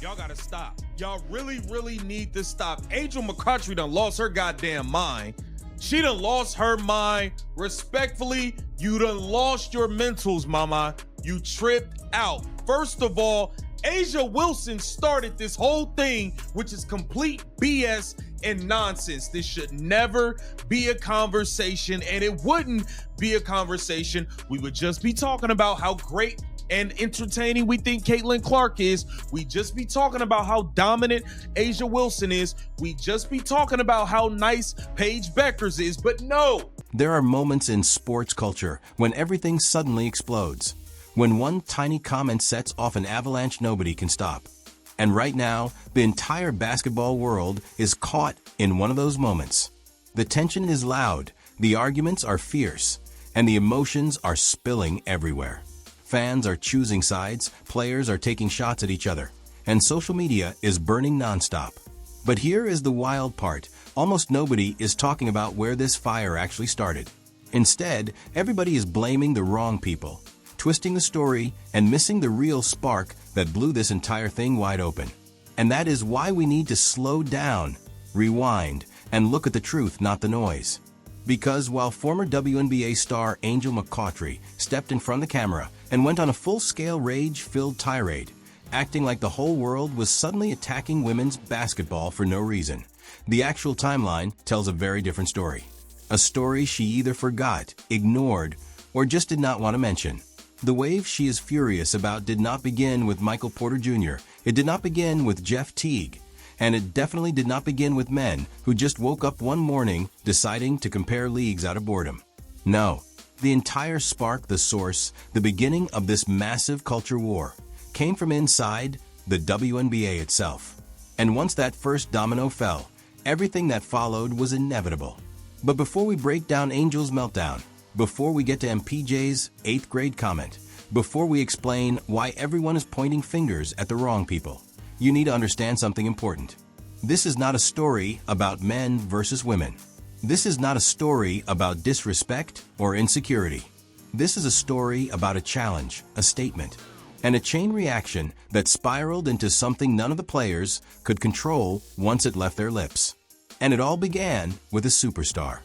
Y'all gotta stop. Y'all really need to stop. Angel McCoughtry done lost her goddamn mind. She done lost her mind. Respectfully, you done lost your mentals, mama. You tripped out. First of all, Asia Wilson started this whole thing, which is complete BS and nonsense. This should never be a conversation, and it wouldn't be a conversation. We would just be talking about how great and entertaining we think Caitlin Clark is. We just be talking about how dominant Asia Wilson is. We just be talking about how nice Paige Beckers is, but no. There are moments in sports culture when everything suddenly explodes. When one tiny comment sets off an avalanche nobody can stop. And right now, the entire basketball world is caught in one of those moments. The tension is loud, the arguments are fierce, and the emotions are spilling everywhere. Fans are choosing sides, players are taking shots at each other, and social media is burning nonstop. But here is the wild part. Almost nobody is talking about where this fire actually started. Instead, everybody is blaming the wrong people, twisting the story and missing the real spark that blew this entire thing wide open. And that is why we need to slow down, rewind, and look at the truth, not the noise. Because while former WNBA star Angel McCoughtry stepped in front of the camera and went on a full-scale rage-filled tirade, acting like the whole world was suddenly attacking women's basketball for no reason, the actual timeline tells a very different story. A story she either forgot, ignored, or just did not want to mention. The wave she is furious about did not begin with Michael Porter Jr., it did not begin with Jeff Teague, and it definitely did not begin with men who just woke up one morning deciding to compare leagues out of boredom. No, the entire spark, the source, the beginning of this massive culture war, came from inside the WNBA itself. And once that first domino fell, everything that followed was inevitable. But before we break down Angel's meltdown, before we get to MPJ's 8th grade comment, before we explain why everyone is pointing fingers at the wrong people, you need to understand something important. This is not a story about men versus women. This is not a story about disrespect or insecurity. This is a story about a challenge, a statement, and a chain reaction that spiraled into something none of the players could control once it left their lips. And it all began with a superstar.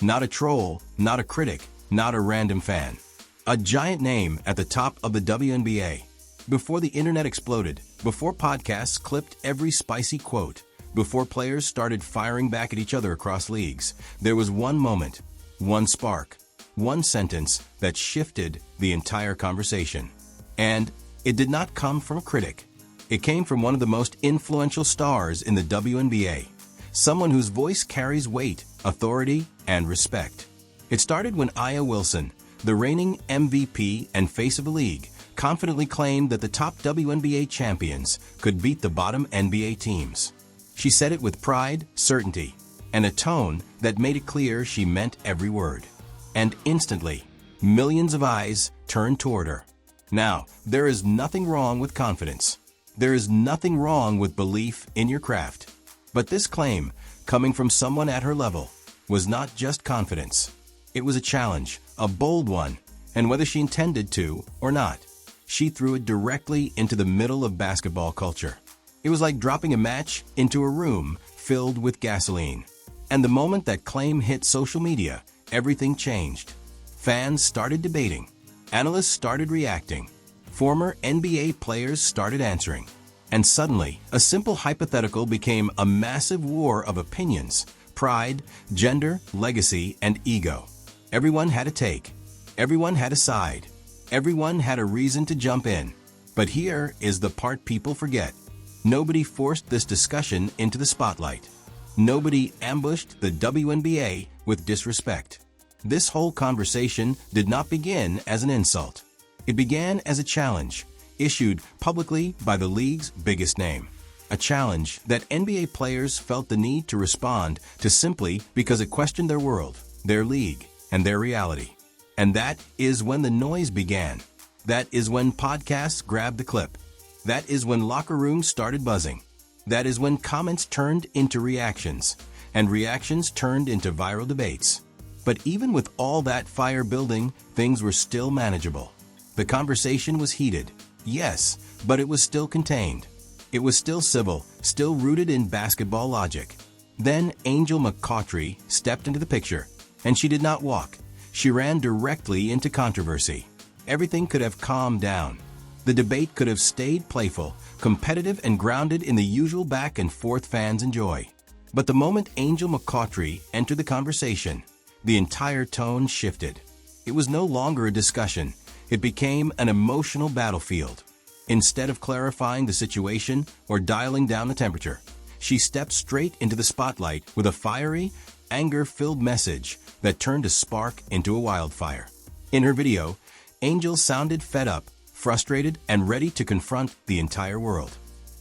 Not a troll, not a critic, not a random fan. A giant name at the top of the WNBA. Before the internet exploded, before podcasts clipped every spicy quote, before players started firing back at each other across leagues, there was one moment, one spark, one sentence that shifted the entire conversation. And it did not come from a critic. It came from one of the most influential stars in the WNBA, someone whose voice carries weight, authority, and respect. It started when Aya Wilson, the reigning MVP and face of the league, confidently claimed that the top WNBA champions could beat the bottom NBA teams. She said it with pride, certainty, and a tone that made it clear she meant every word. And instantly, millions of eyes turned toward her. Now, there is nothing wrong with confidence. There is nothing wrong with belief in your craft. But this claim, coming from someone at her level, was not just confidence. It was a challenge, a bold one, and whether she intended to or not, she threw it directly into the middle of basketball culture. It was like dropping a match into a room filled with gasoline. And the moment that claim hit social media, everything changed. Fans started debating. Analysts started reacting. Former NBA players started answering. And suddenly, a simple hypothetical became a massive war of opinions, pride, gender, legacy, and ego. Everyone had a take. Everyone had a side. Everyone had a reason to jump in. But here is the part people forget. Nobody forced this discussion into the spotlight. Nobody ambushed the WNBA with disrespect. This whole conversation did not begin as an insult. It began as a challenge, issued publicly by the league's biggest name. A challenge that NBA players felt the need to respond to simply because it questioned their world, their league, and their reality. And that is when the noise began. That is when podcasts grabbed the clip. That is when locker rooms started buzzing. That is when comments turned into reactions, and reactions turned into viral debates. But even with all that fire building, things were still manageable. The conversation was heated, yes, but it was still contained. It was still civil, still rooted in basketball logic. Then Angel McCoughtry stepped into the picture, and she did not walk. She ran directly into controversy. Everything could have calmed down. The debate could have stayed playful, competitive, and grounded in the usual back and forth fans enjoy. But the moment Angel McCoughtry entered the conversation, the entire tone shifted. It was no longer a discussion. It became an emotional battlefield. Instead of clarifying the situation or dialing down the temperature, she stepped straight into the spotlight with a fiery, anger-filled message that turned a spark into a wildfire. In her video, Angel sounded fed up, frustrated, and ready to confront the entire world.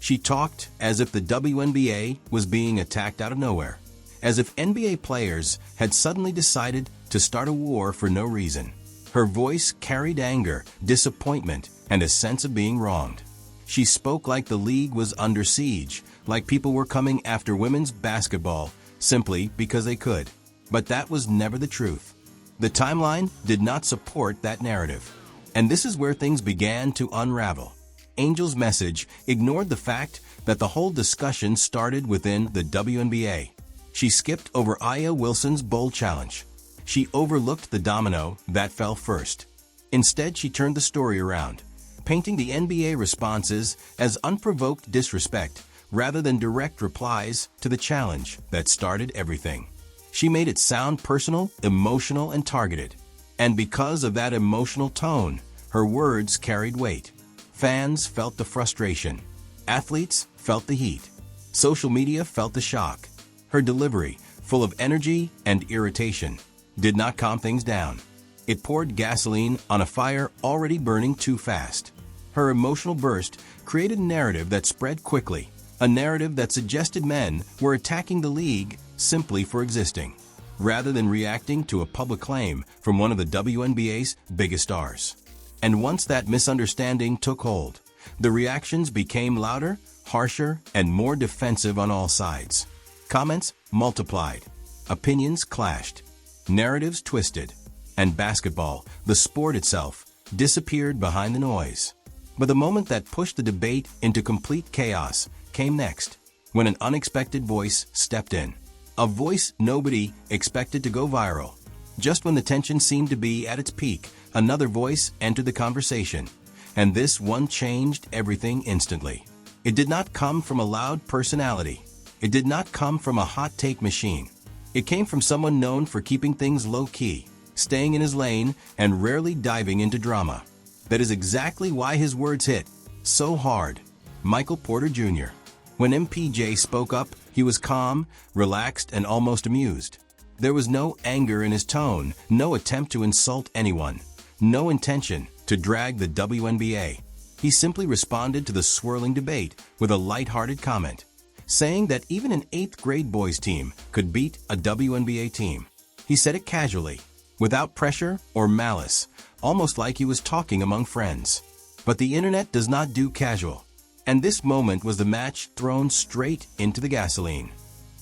She talked as if the WNBA was being attacked out of nowhere, as if NBA players had suddenly decided to start a war for no reason. Her voice carried anger, disappointment, and a sense of being wronged. She spoke like the league was under siege, like people were coming after women's basketball simply because they could. But that was never the truth. The timeline did not support that narrative. And this is where things began to unravel. Angel's message ignored the fact that the whole discussion started within the WNBA. She skipped over Aya Wilson's bold challenge. She overlooked the domino that fell first. Instead, she turned the story around, painting the NBA responses as unprovoked disrespect rather than direct replies to the challenge that started everything. She made it sound personal, emotional, and targeted. And because of that emotional tone, her words carried weight. Fans felt the frustration. Athletes felt the heat. Social media felt the shock. Her delivery, full of energy and irritation, did not calm things down. It poured gasoline on a fire already burning too fast. Her emotional burst created a narrative that spread quickly, a narrative that suggested men were attacking the league simply for existing, rather than reacting to a public claim from one of the WNBA's biggest stars. And once that misunderstanding took hold, the reactions became louder, harsher, and more defensive on all sides. Comments multiplied, opinions clashed, narratives twisted, and basketball, the sport itself, disappeared behind the noise. But the moment that pushed the debate into complete chaos came next, when an unexpected voice stepped in. A voice nobody expected to go viral. Just when the tension seemed to be at its peak, another voice entered the conversation, and this one changed everything instantly. It did not come from a loud personality. It did not come from a hot take machine. It came from someone known for keeping things low-key, staying in his lane, and rarely diving into drama. That is exactly why his words hit so hard. Michael Porter Jr. When MPJ spoke up, he was calm, relaxed, and almost amused. There was no anger in his tone, no attempt to insult anyone, no intention to drag the WNBA. He simply responded to the swirling debate with a lighthearted comment, saying that even an 8th grade boys team could beat a WNBA team. He said it casually, without pressure or malice, almost like he was talking among friends. But the internet does not do casual. And this moment was the match thrown straight into the gasoline.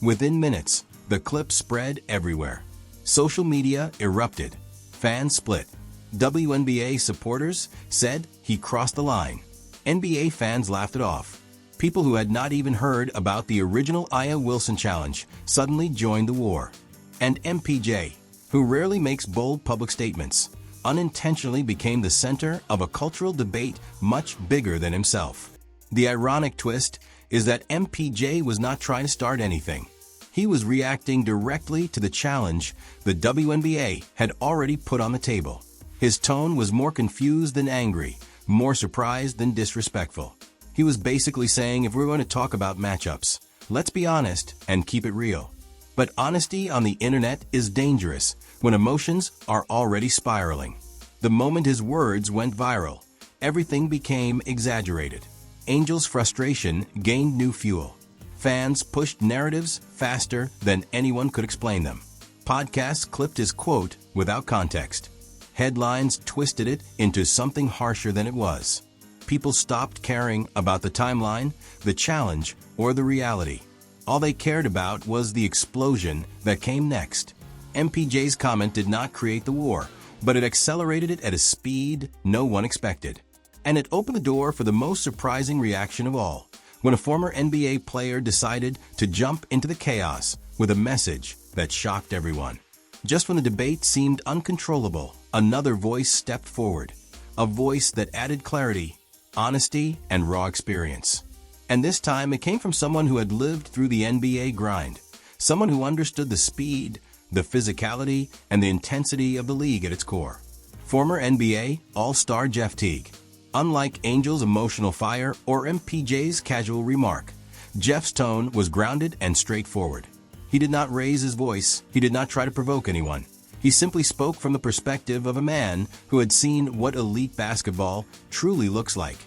Within minutes, the clip spread everywhere. Social media erupted. Fans split. WNBA supporters said he crossed the line. NBA fans laughed it off. People who had not even heard about the original Aya Wilson challenge suddenly joined the war. And MPJ, who rarely makes bold public statements, unintentionally became the center of a cultural debate much bigger than himself. The ironic twist is that MPJ was not trying to start anything. He was reacting directly to the challenge the WNBA had already put on the table. His tone was more confused than angry, more surprised than disrespectful. He was basically saying, if we're going to talk about matchups, let's be honest and keep it real. But honesty on the internet is dangerous when emotions are already spiraling. The moment his words went viral, everything became exaggerated. Angel's frustration gained new fuel. Fans pushed narratives faster than anyone could explain them. Podcasts clipped his quote without context. Headlines twisted it into something harsher than it was. People stopped caring about the timeline, the challenge, or the reality. All they cared about was the explosion that came next. MPJ's comment did not create the war, but it accelerated it at a speed no one expected. And it opened the door for the most surprising reaction of all, when a former NBA player decided to jump into the chaos with a message that shocked everyone. Just when the debate seemed uncontrollable, another voice stepped forward, a voice that added clarity, honesty, and raw experience. And this time it came from someone who had lived through the NBA grind, someone who understood the speed, the physicality, and the intensity of the league at its core. Former NBA All-Star Jeff Teague. Unlike Angel's emotional fire or MPJ's casual remark, Jeff's tone was grounded and straightforward. He did not raise his voice, he did not try to provoke anyone. He simply spoke from the perspective of a man who had seen what elite basketball truly looks like.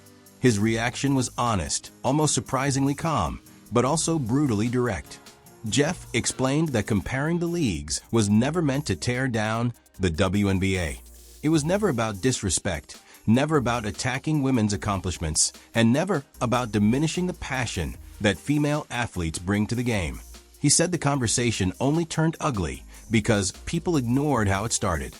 His reaction was honest, almost surprisingly calm, but also brutally direct. Jeff explained that comparing the leagues was never meant to tear down the WNBA. It was never about disrespect, never about attacking women's accomplishments, and never about diminishing the passion that female athletes bring to the game. He said the conversation only turned ugly because people ignored how it started.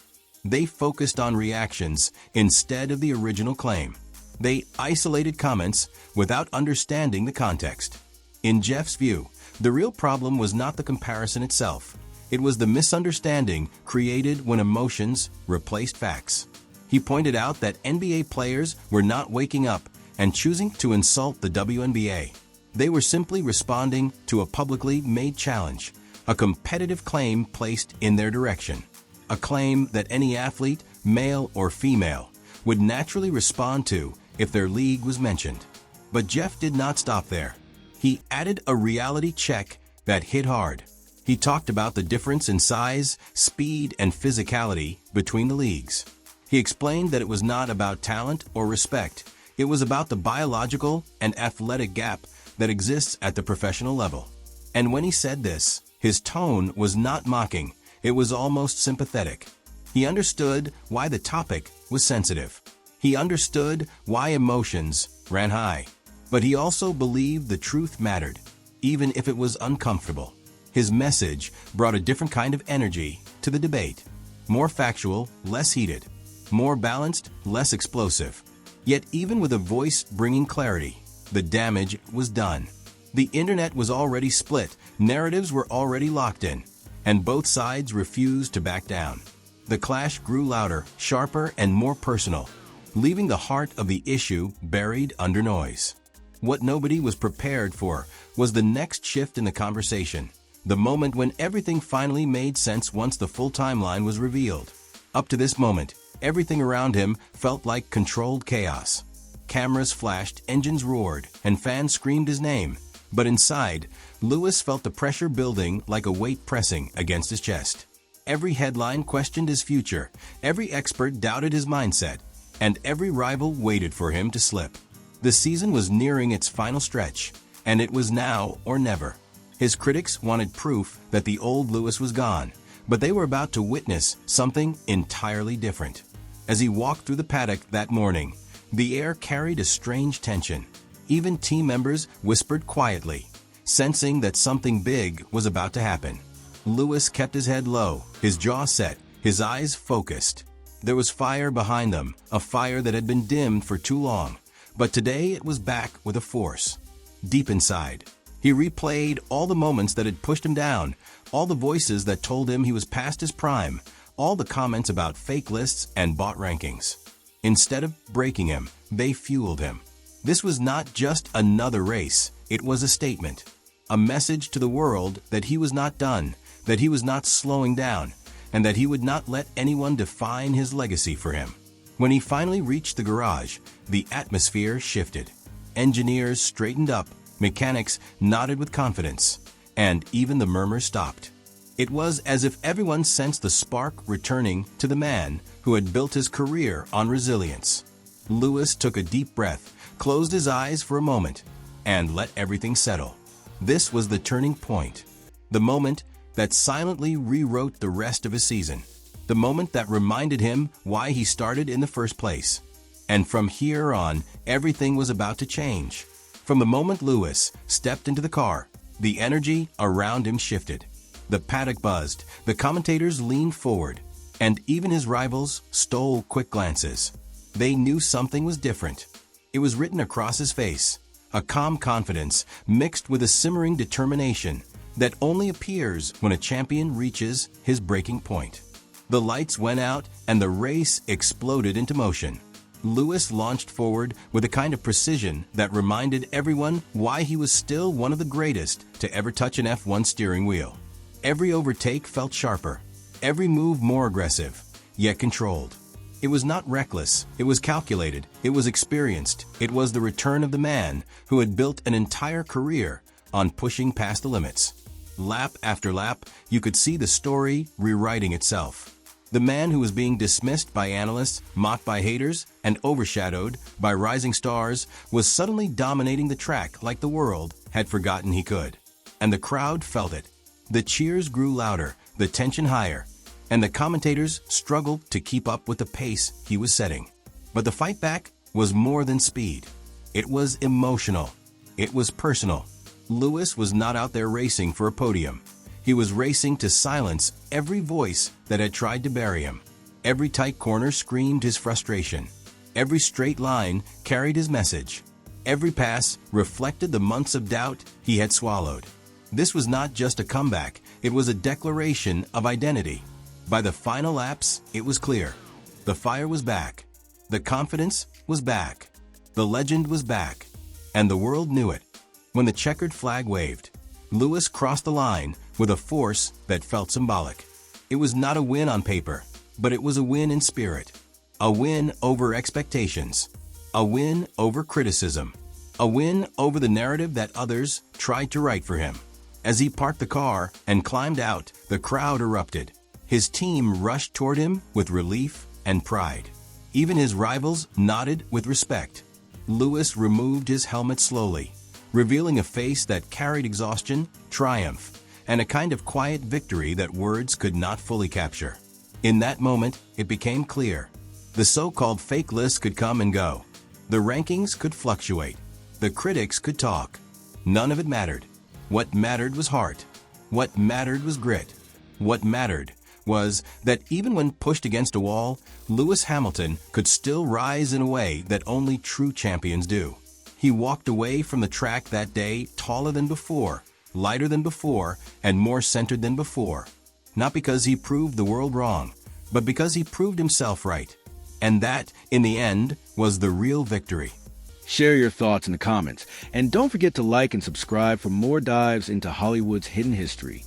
They focused on reactions instead of the original claim. They isolated comments without understanding the context. In Jeff's view, the real problem was not the comparison itself. It was the misunderstanding created when emotions replaced facts. He pointed out that NBA players were not waking up and choosing to insult the WNBA. They were simply responding to a publicly made challenge, a competitive claim placed in their direction, a claim that any athlete, male or female, would naturally respond to if their league was mentioned. But Jeff did not stop there. He added a reality check that hit hard. He talked about the difference in size, speed, and physicality between the leagues. He explained that it was not about talent or respect. It was about the biological and athletic gap that exists at the professional level. And when he said this, his tone was not mocking. It was almost sympathetic. He understood why the topic was sensitive. He understood why emotions ran high. But he also believed the truth mattered, even if it was uncomfortable. His message brought a different kind of energy to the debate. More factual, less heated. More balanced, less explosive. Yet even with a voice bringing clarity, the damage was done. The internet was already split, narratives were already locked in, and both sides refused to back down. The clash grew louder, sharper, and more personal, leaving the heart of the issue buried under noise. What nobody was prepared for was the next shift in the conversation, the moment when everything finally made sense once the full timeline was revealed. Up to this moment, everything around him felt like controlled chaos. Cameras flashed, engines roared, and fans screamed his name. But inside, Lewis felt the pressure building like a weight pressing against his chest. Every headline questioned his future, every expert doubted his mindset, and every rival waited for him to slip. The season was nearing its final stretch, and it was now or never. His critics wanted proof that the old Lewis was gone, but they were about to witness something entirely different. As he walked through the paddock that morning, the air carried a strange tension. Even team members whispered quietly, sensing that something big was about to happen. Lewis kept his head low, his jaw set, his eyes focused. There was fire behind them, a fire that had been dimmed for too long, but today it was back with a force. Deep inside, he replayed all the moments that had pushed him down, all the voices that told him he was past his prime, all the comments about fake lists and bot rankings. Instead of breaking him, they fueled him. This was not just another race, it was a statement. A message to the world that he was not done, that he was not slowing down, and that he would not let anyone define his legacy for him. When he finally reached the garage, the atmosphere shifted. Engineers straightened up, mechanics nodded with confidence, and even the murmurs stopped. It was as if everyone sensed the spark returning to the man who had built his career on resilience. Lewis took a deep breath, closed his eyes for a moment, and let everything settle. This was the turning point, the moment that silently rewrote the rest of his season, the moment that reminded him why he started in the first place. And from here on, everything was about to change. From the moment Lewis stepped into the car, the energy around him shifted. The paddock buzzed, the commentators leaned forward, and even his rivals stole quick glances. They knew something was different. It was written across his face, a calm confidence mixed with a simmering determination that only appears when a champion reaches his breaking point. The lights went out and the race exploded into motion. Lewis launched forward with a kind of precision that reminded everyone why he was still one of the greatest to ever touch an F1 steering wheel. Every overtake felt sharper, every move more aggressive, yet controlled. It was not reckless, it was calculated, it was experienced, it was the return of the man who had built an entire career on pushing past the limits. Lap after lap, you could see the story rewriting itself. The man who was being dismissed by analysts, mocked by haters, and overshadowed by rising stars was suddenly dominating the track like the world had forgotten he could. And the crowd felt it. The cheers grew louder, the tension higher, and the commentators struggled to keep up with the pace he was setting. But the fight back was more than speed. It was emotional. It was personal. Lewis was not out there racing for a podium. He was racing to silence every voice that had tried to bury him. Every tight corner screamed his frustration. Every straight line carried his message. Every pass reflected the months of doubt he had swallowed. This was not just a comeback, it was a declaration of identity. By the final laps, it was clear. The fire was back. The confidence was back. The legend was back. And the world knew it. When the checkered flag waved, Lewis crossed the line with a force that felt symbolic. It was not a win on paper, but it was a win in spirit. A win over expectations. A win over criticism. A win over the narrative that others tried to write for him. As he parked the car and climbed out, the crowd erupted. His team rushed toward him with relief and pride. Even his rivals nodded with respect. Lewis removed his helmet slowly, revealing a face that carried exhaustion, triumph, and a kind of quiet victory that words could not fully capture. In that moment, it became clear. The so-called fake list could come and go. The rankings could fluctuate. The critics could talk. None of it mattered. What mattered was heart. What mattered was grit. What mattered was that even when pushed against a wall, Lewis Hamilton could still rise in a way that only true champions do. He walked away from the track that day taller than before, lighter than before, and more centered than before. Not because he proved the world wrong, but because he proved himself right. And that, in the end, was the real victory. Share your thoughts in the comments, and don't forget to like and subscribe for more dives into Hollywood's hidden history.